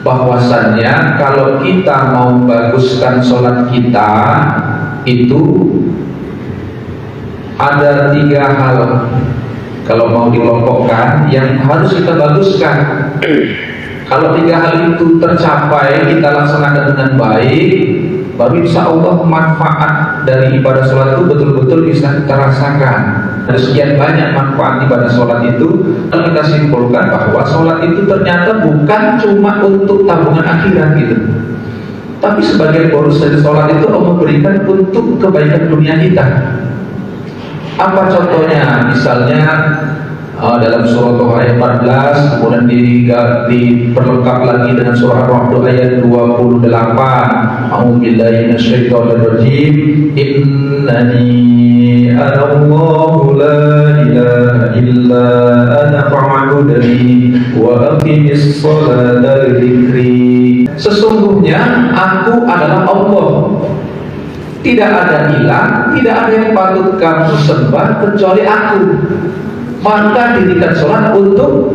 bahwasannya kalau kita mau baguskan sholat kita itu ada 3 hal kalau mau dikelompokkan yang harus kita baguskan. Kalau 3 hal itu tercapai, kita laksanakan dengan baik, baru insya Allah manfaat dari ibadah sholat itu betul-betul bisa kita rasakan. Ada sekian banyak manfaat ibadah sholat itu. Kalau kita simpulkan bahwa sholat itu ternyata bukan cuma untuk tabungan akhirat gitu, tapi sebagai bonus dari sholat itu Allah berikan untuk kebaikan dunia kita. Apa contohnya? Misalnya dalam surah Toha ayat 14, kemudian diperlengkap lagi dengan surah Ar-Ra'd ayat 28. A'udzubillahi minasyaitonir rajim. Innani anallahu la ilaha illa ana fa'budni wa aqimis sholata lidzikri. Sesungguhnya aku adalah Allah. Tidak ada ilah, tidak ada yang patut kamu sembah kecuali aku. Maka dirikan sholat untuk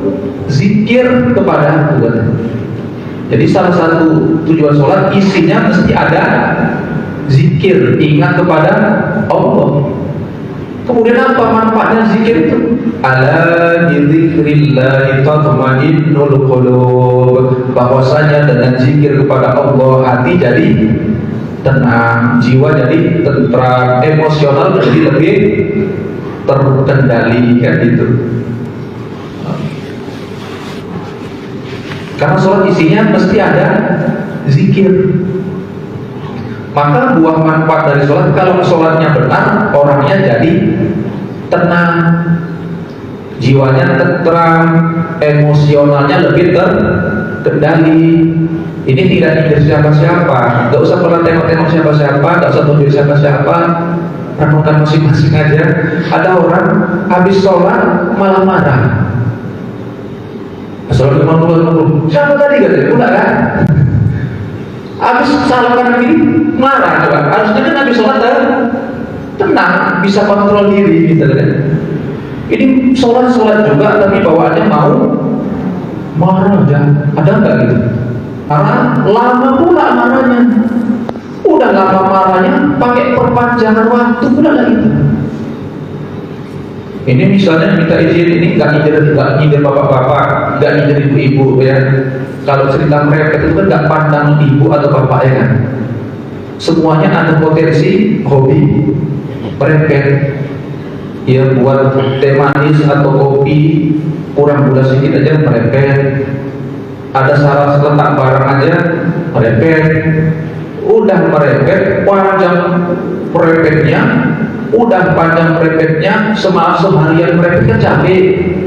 zikir kepada aku. Jadi salah satu tujuan sholat isinya mesti ada zikir, ingat kepada Allah. Kemudian apa manfaatnya zikir itu? Ala bizikrillah tatma'innul qulub. Bahwasanya dengan zikir kepada Allah hati jadi tenang, jiwa jadi tentram, emosional jadi lebih terkendali kan gitu. Karena sholat isinya mesti ada zikir. Maka buah manfaat dari sholat, kalau sholatnya benar, orangnya jadi tenang, jiwanya tentram, emosionalnya lebih terkendali. Ini tidak nyindir siapa-siapa, gak usah pernah tengok-tengok siapa-siapa, gak usah tunjuk siapa-siapa. Renungkan masing-masing aja. Ada orang habis sholat malah marah. Sholat 50. Siapa tadi katanya? Udah kan? Habis salaman ini marah coba. Harusnya kan habis sholat tenang, bisa kontrol diri gitu kan. Ini sholat juga tapi bawaannya mau marah aja. Ada nggak gitu? Karena lama pula marahnya. Udah lama marahnya pakai perpanjangan waktu pula lagi. Ini misalnya minta izin, ini nggak nyindir bapak-bapak, nggak nyindir ibu-ibu ya. Kalau cerita mereka itu kan nggak pandang ibu atau bapak ya kan. Semuanya ada potensi hobi mereka. Ya buat teh manis atau kopi kurang gula sedikit aja mereka. Ada salah letak barang aja merepet. Udah merepet panjang merepetnya, seharian merepetnya capek.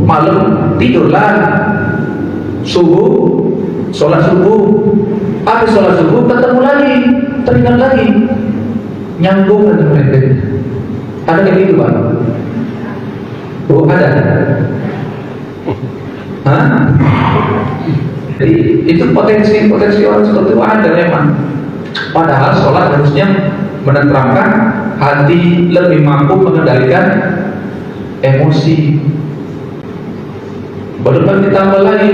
Malam tidurlah, sholat subuh, habis sholat subuh ketemu lagi, teringat lagi, nyambung dengan merepet. Ada kayak gitu Pak? Oh ada. Hah? Jadi itu potensi orang seperti itu ada memang. Padahal sholat harusnya menenteramkan hati, lebih mampu mengendalikan emosi. Baru ditambah lagi,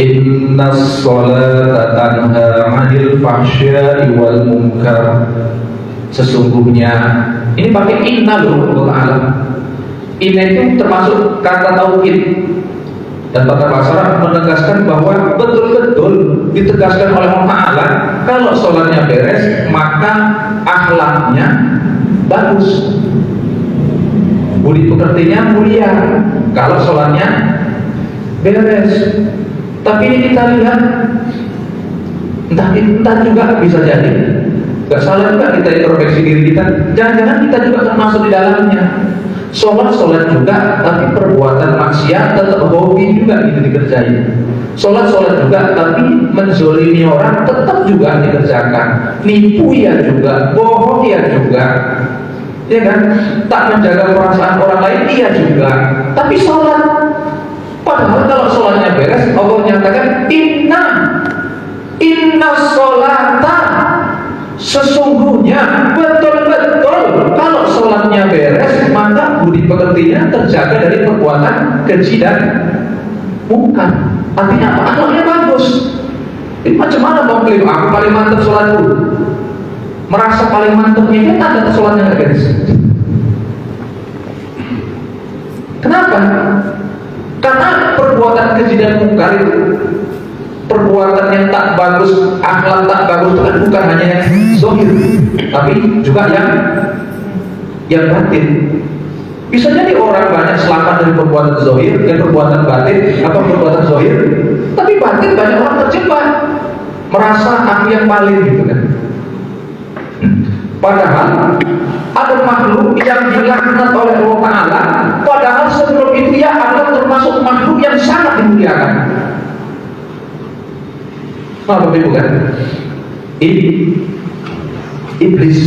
innas sholata tanha 'anil fahsya'i wal munkar. Sesungguhnya ini pakai inna loh Allah Ta'ala. Inna itu termasuk kata tauhid. Dan bahasa Arab menegaskan bahwa betul-betul ditegaskan oleh Allah Ta'ala, kalau sholatnya beres maka akhlaknya bagus, budi pekertinya mulia kalau sholatnya beres. Tapi ini kita lihat entah juga bisa jadi gak salah juga kita introspeksi diri kita, jangan-jangan kita juga termasuk di dalamnya. Sholat juga, tapi perbuatan maksiat tetap hobi juga gitu dikerjain. Sholat juga, tapi menzolimi orang tetap juga dikerjakan. Nipu ya juga, bohong ya juga, ya kan? Tak menjaga perasaan orang lain iya juga. Tapi sholat, padahal kalau sholatnya beres, Allah nyatakan inna sholata. Sesungguhnya betul-betul kalau sholatnya beres maka budi pekertinya terjaga dari perbuatan keji dan munkar. Artinya apa? Akhlaknya bagus. Ini macam mana mau klaim aku paling mantap sholatku? Merasa paling mantapnya kan ada sholatnya nggak guys? Kenapa? Karena perbuatan keji dan mungkar itu, perbuatan yang tak bagus, akhlak tak bagus itu kan bukan hanya yang zahir, tapi juga yang batin. Bisa jadi orang banyak selamat dari perbuatan zahir dan perbuatan batin, apa perbuatan zahir, tapi batin banyak orang terjebak, merasa aku yang paling gitu kan. Padahal ada makhluk yang dilaknat oleh Allah Ta'ala, padahal sebelum itu ia adalah termasuk makhluk yang sangat dimuliakan. Apa itu kan? Iblis.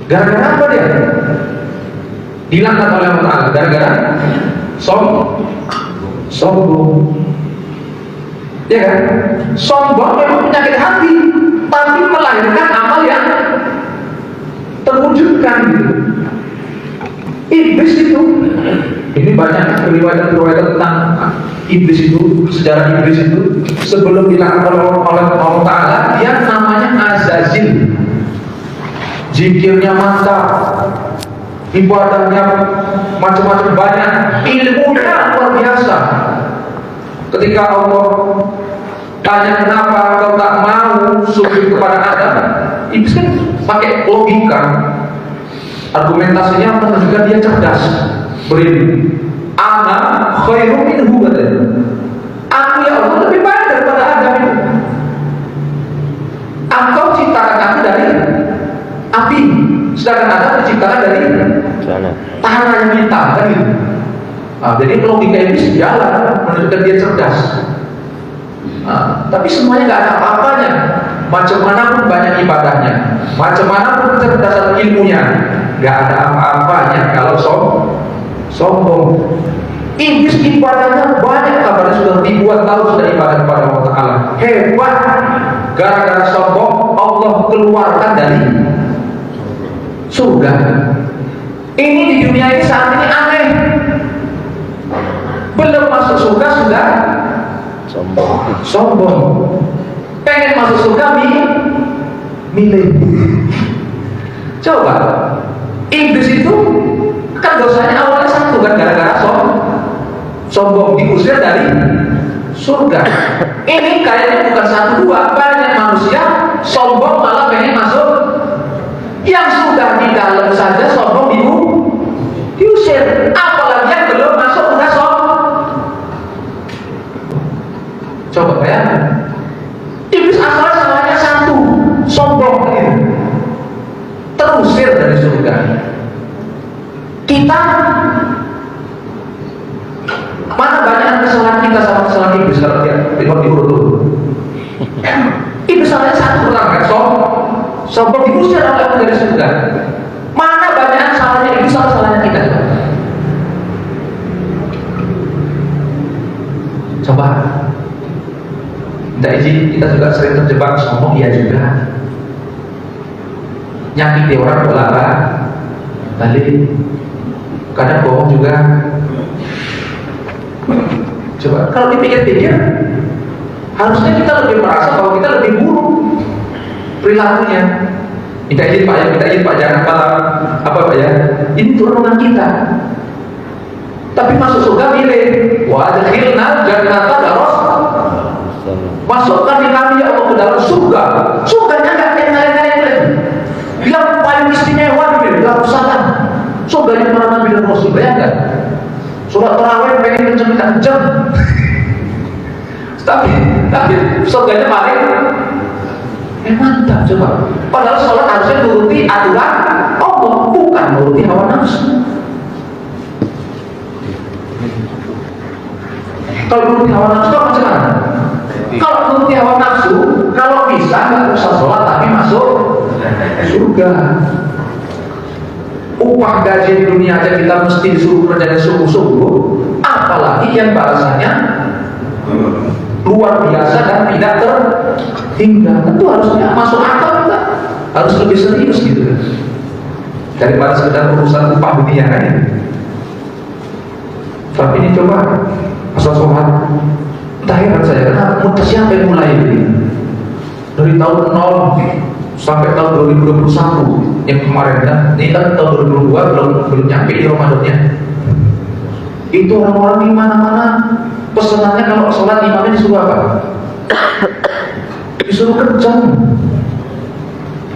Gara-gara apa dia? Dilaknat oleh Allah Ta'ala gara-gara sombong. Ya kan? Sombong memang penyakit hati, tapi melahirkan amal yang terwujudkan gitu. Iblis itu, ini banyak riwayat-riwayat tentang iblis itu, sejarah iblis itu. Sebelum dilaknat oleh Allah Ta'ala, dia namanya Azazil. Zikirnya mantap, ibadahnya macam-macam banyak, ilmunya luar biasa. Ketika Allah tanya kenapa kau tak mau sujud kepada Adam, iblis kan pakai logika, argumentasinya menunjukkan dia cerdas, berilmu. Ana khairum minhu, aku ya Allah lebih baik daripada Adam itu. Engkau ciptakan aku dari api, sedangkan Adam diciptakan dari tanah yang hitam kan gitu. Nah, jadi logika ini jalan, menunjukkan dia cerdas. Nah, tapi semuanya nggak ada apa-apanya. Macam mana pun banyak ibadahnya, macam mana pun kecerdasan ilmunya, nggak ada apa-apanya kalau sombong. Iblis ibadahnya banyak, kabarnya sudah ribuan tahun sudah ibadah kepada Allah Ta'ala. Hebat. Gara-gara sombong Allah keluarkan dari surga. Ini di dunia ini saat ini aneh. Belum masuk surga sudah sombong. Pengen masuk surga milih. Coba, iblis itu kan dosanya awalnya satu kan, gara-gara sombong diusir dari surga. Ini kayaknya bukan satu dua, banyak manusia sombong malah pengen masuk. Yang sudah di dalam saja sombong diusir, apalagi yang belum masuk udah coba bayangkan. Iblis asalnya salahnya satu, sombong gitu, terusir dari surga. Kita mana banyak kesalahan kita sama kesalahan iblis kalau dia diurut dulu. Iblis salahnya satu pertama kan, sombong diusir oleh Allah dari surga. Mana banyak salahnya iblis sama salahnya kita? Coba. Minta izin, kita juga sering terjebak sombong, iya juga. Nyakiti orang balik. Kadang bohong juga. Coba, kalau dipikir-pikir, harusnya kita lebih merasa bahwa kita lebih buruk perilakunya. Minta izin Pak, jangan apa Pak ya? Ini turunan kita. Tapi masuk surga milih. Wa adkhilna jannata daros. Masukkan di kami ya Allah ke dalam surga. Surganya nggak kayak lain-lain lagi. Yang paling istimewa nih, nggak usahakan. Surganya para nabi dan rasul, bayangkan. Surat tarawih pengen kenceng-kenceng. Tapi surganya paling mantap coba. Padahal sholat harusnya nuruti aturan Allah, bukan nuruti hawa nafsu. Kalau nuruti hawa nafsu macam mana? Kalau nuruti hawa nafsu, kalau bisa nggak usah sholat tapi masuk surga. Upah gaji di dunia aja kita mesti disuruh kerja sungguh-sungguh, apalagi yang balasannya luar biasa dan tidak terhingga. Tentu harusnya masuk akal, kita harus lebih serius gitu daripada sekedar urusan upah dunia kan. Tapi ini coba asal sholat. Entah heran saya, kenapa siapa yang mulai ini? Dari tahun 0 sampai tahun 2021 yang kemarin kan, ini kan tahun 2022 belum nyampe di Ramadannya. Itu orang-orang di mana-mana pesenannya kalau sholat imamnya disuruh apa? Disuruh kencang.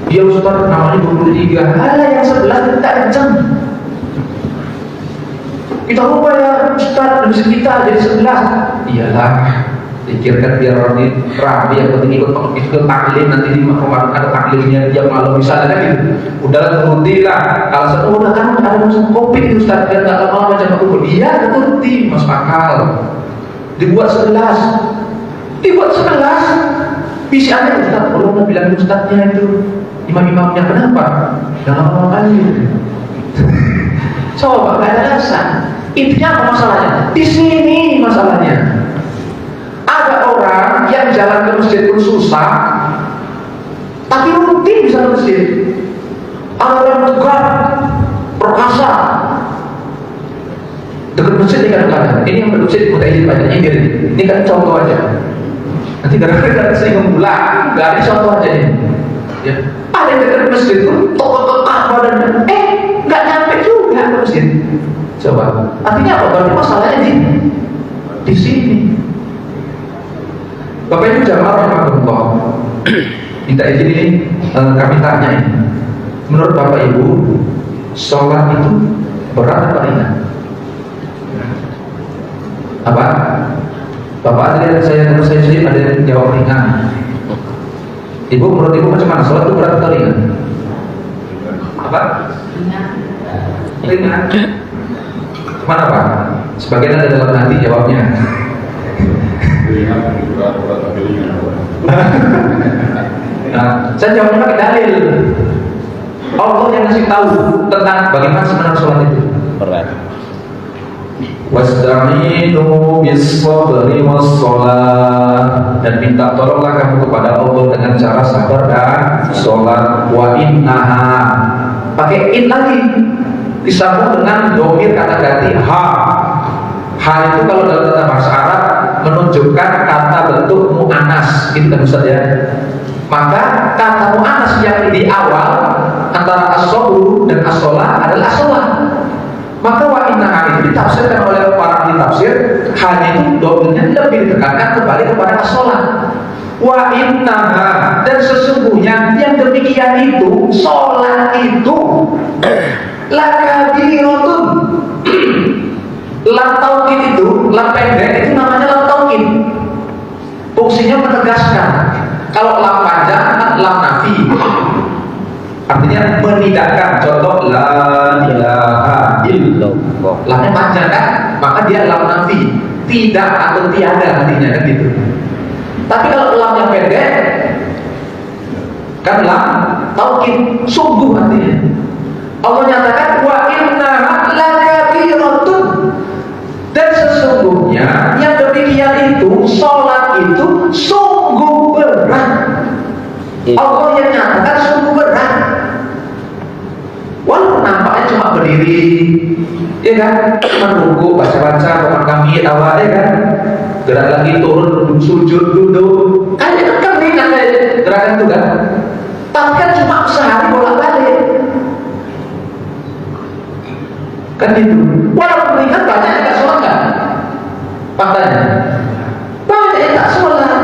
Dia Ustaz namanya 23, alah yang 11 kita kencang. Kita lupa ya Ustaz, di masjid kita jadi 11. Iyalah, pikirkan biar orang ini rapi yang penting ikut taklim, nanti di rumah ada taklimnya dia malam misalnya kan gitu. Udahlah turuti lah. Kalau satu udah kan ada musim kopi itu Ustaz, biar nggak lama-lama jam kubur. Iya, turuti, masuk akal. Dibuat 11. PCR-nya Ustaz, kalau mau bilang Ustaznya itu imam-imamnya kenapa? Dalam lama kali. Coba nggak ada alasan. Intinya apa masalahnya? Di sini masalahnya. Ada orang yang jalan ke masjid pun susah, tapi rutin bisa ke masjid. Ada orang tegak, perkasa, dekat masjid ini kadang-kadang. Ini yang masjid mutaizin banyak ini kan contoh aja. Nanti kadang-kadang sering ngulang, nggak ada contoh aja ini. Ya. Ada yang dekat masjid itu tokoh-tokoh badannya, nggak nyampe juga ke masjid. Coba, artinya apa? Berarti masalahnya di sini. Bapak Ibu jamaah rahmatullah, minta izin ini kami tanya ini. Menurut Bapak Ibu, sholat itu berat apa ringan? Apa? Bapak ada yang saya sendiri ada yang jawab ringan. Ibu, menurut Ibu macam mana? Sholat itu berat atau ringan? Apa? Ringan. Mana Pak? Sebagian ada dalam hati jawabnya. Nah, saya jawabnya pakai dalil. Allah yang ngasih tahu tentang bagaimana sebenarnya sholat itu. Berat. Wasta'inu bis-sabri was-shalah, dan minta tolonglah kamu kepada Allah dengan cara sabar dan sholat. Wa innaha, pakai in lagi, disambung dengan domir kata ganti ha. Ha itu kalau dalam tata bahasa Arab menunjukkan kata bentuk mu'anas, gitu kan Ustaz ya. Maka kata mu'anas yang di awal antara as-sabru dan as-shalah adalah as-shalah. Maka wa innaha itu ditafsirkan oleh para ahli tafsir, hanya itu domirnya lebih ditekankan kembali kepada as-shalah. Wa innaha, dan sesungguhnya yang demikian itu, sholat itu lakabiratun. Lam taukid itu, lam pendek itu namanya lam taukid. Fungsinya menegaskan. Kalau lam panjang, lam nafi. Artinya menidakkan. Contoh la ilaha illallah. Lamnya panjang kan? Maka dia lam nafi. Tidak atau tiada artinya kan gitu. Tapi kalau lamnya pendek, kan lam taukid, sungguh artinya. Allah nyatakan wa innaha lakabiratun, dan sesungguhnya yang demikian itu, sholat itu sungguh berat. Allah yang nyatakan sungguh berat. Walaupun nampaknya cuma berdiri, ya kan, menunggu baca-baca Quran kami tawa, ya kan, gerak lagi turun sujud duduk, kayaknya kan ringan gerakan itu kan. Tapi kan cuma sehari bolak-balik. Kan itu. Walaupun ringan banyak yang tak sholat kan? Faktanya banyak yang tak sholat.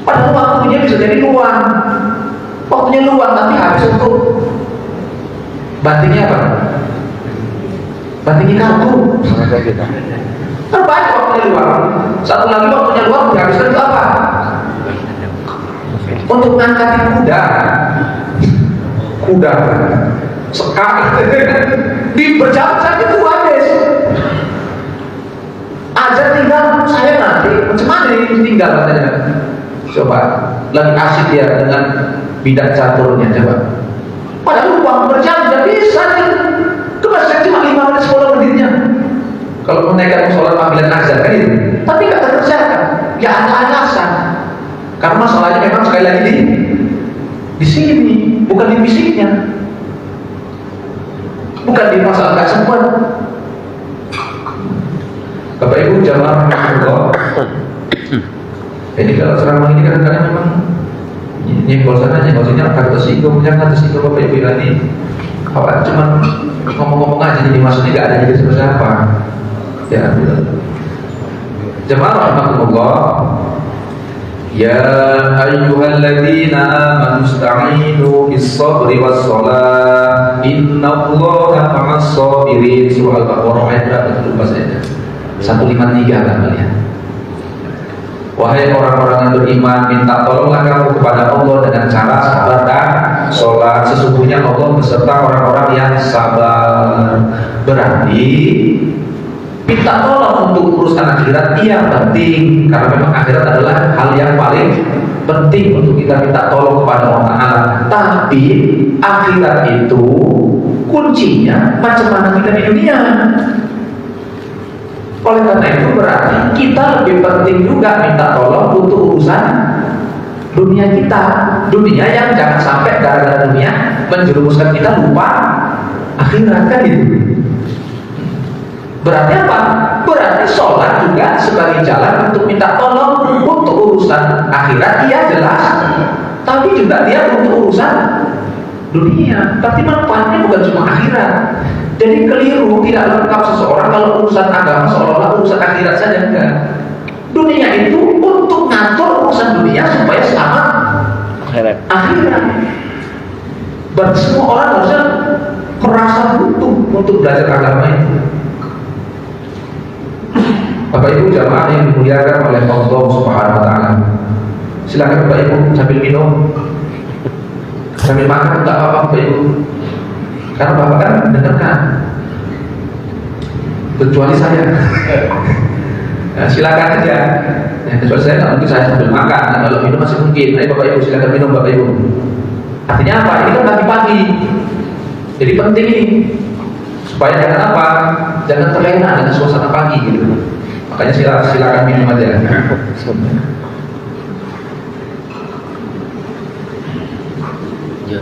Padahal waktunya bisa jadi luang. Waktunya luang tapi habis untuk bantingnya apa? Bantingnya kartu. Kan banyak waktunya luang. Satu lagi waktunya luang dihabiskan untuk apa? Untuk ngangkatin kuda sekali di berjam-jam itu habis. Ajar tinggal saya nanti macam mana ini tinggal katanya. Coba lagi asik dia dengan bidak caturnya, coba. Padahal uang berjam-jam bisa nih. Ke masjid cuma 5 menit 10 menitnya. Kalau menaikkan sholat panggilan azan kan itu. Tapi nggak terkerjakan. Ya ada alasan. Karena masalahnya memang sekali lagi di sini, bukan di fisiknya. Bukan di masalah nggak sempat. Bapak Ibu jamaah rahmatullah. Ini kalau ceramah ini kadang-kadang memang nyenggol sana nyenggol sini, kata tersinggung Bapak Ibu ini. Apa cuma ngomong-ngomong aja, jadi maksudnya nggak ada jadi siapa. Ya, jamaah rahmatullah. Ya ayyuhalladzina amanu ista'inu bis-sabri was-shalah innallaha ma'as-sabirin. Surah Al-Baqarah ayat berapa itu lupa saya. 153 kan ya. Wahai orang-orang yang beriman, minta tolonglah kamu kepada Allah dengan cara sabar dan sholat. Sesungguhnya Allah beserta orang-orang yang sabar. Berarti minta tolong untuk urusan akhirat iya penting, karena memang akhirat adalah hal yang paling penting untuk kita minta tolong kepada Allah Ta'ala. Tapi akhirat itu kuncinya macam mana kita di dunia. Oleh karena itu berarti kita lebih penting juga minta tolong untuk urusan dunia kita. Dunia yang jangan sampai gara-gara dunia menjerumuskan kita lupa akhirat, kan itu. Berarti apa? Berarti sholat juga sebagai jalan untuk minta tolong untuk urusan akhirat, iya jelas. Tapi juga dia untuk urusan dunia. Tapi manfaatnya bukan cuma akhirat. Jadi keliru, tidak lengkap seseorang kalau urusan agama seolah-olah urusan akhirat saja, enggak. Dunia itu untuk ngatur urusan dunia supaya selamat akhirat. Berarti semua orang harusnya merasa butuh untuk belajar agama itu. Bapak Ibu jamaah yang dimuliakan oleh Allah Subhanahu wa Ta'ala, silakan Bapak Ibu sambil minum, sambil makan, tak apa-apa Bapak Ibu, karena Bapak kan dengarkan, kecuali saya. Nah, silakan aja. Ya, kecuali saya nggak mungkin saya sambil makan. Nah, kalau minum masih mungkin. Ayo Bapak Ibu silakan minum Bapak Ibu. Artinya apa? Ini kan pagi-pagi, jadi penting ini supaya jangan apa? Jangan terlena dengan suasana pagi gitu. Makanya silakan minum aja. Ya.